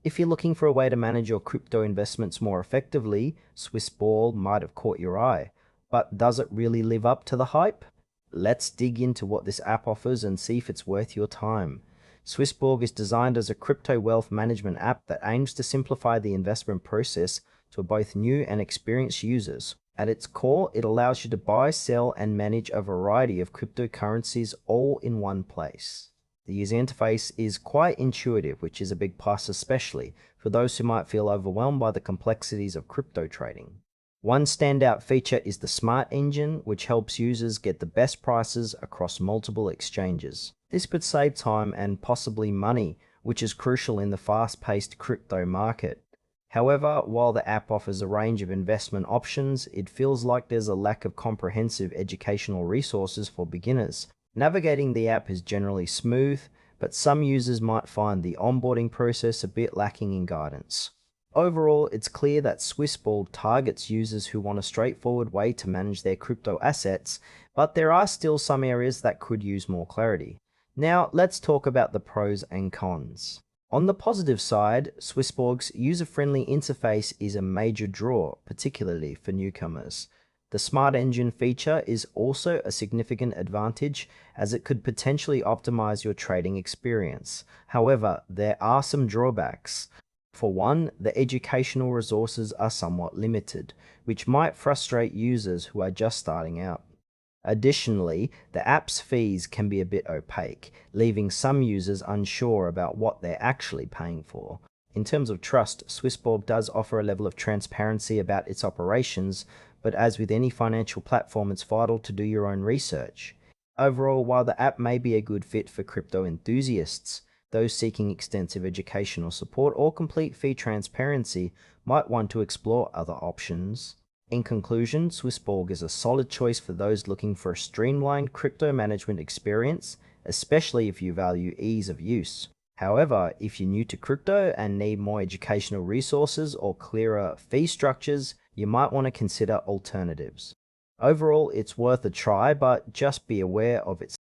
If you're looking for a way to manage your crypto investments more effectively, SwissBorg might have caught your eye. But does it really live up to the hype? Let's dig into what this app offers and see if it's worth your time. SwissBorg is designed as a crypto wealth management app that aims to simplify the investment process to both new and experienced users. At its core, it allows you to buy, sell, and manage a variety of cryptocurrencies all in one place. The user interface is quite intuitive, which is a big plus, especially for those who might feel overwhelmed by the complexities of crypto trading. One standout feature is the Smart Engine, which helps users get the best prices across multiple exchanges. This could save time and possibly money, which is crucial in the fast-paced crypto market. However, while the app offers a range of investment options, it feels like there's a lack of comprehensive educational resources for beginners. Navigating the app is generally smooth, but some users might find the onboarding process a bit lacking in guidance. Overall, it's clear that SwissBorg targets users who want a straightforward way to manage their crypto assets, but there are still some areas that could use more clarity. Now, let's talk about the pros and cons. On the positive side, SwissBorg's user-friendly interface is a major draw, particularly for newcomers. The Smart Engine feature is also a significant advantage, as it could potentially optimize your trading experience. However, there are some drawbacks. For one, the educational resources are somewhat limited, which might frustrate users who are just starting out. Additionally, the app's fees can be a bit opaque, leaving some users unsure about what they're actually paying for. In terms of trust, SwissBorg does offer a level of transparency about its operations, but as with any financial platform, it's vital to do your own research. Overall, while the app may be a good fit for crypto enthusiasts, those seeking extensive educational support or complete fee transparency might want to explore other options. In conclusion, SwissBorg is a solid choice for those looking for a streamlined crypto management experience, especially if you value ease of use. However, if you're new to crypto and need more educational resources or clearer fee structures, you might want to consider alternatives. Overall, it's worth a try, but just be aware of its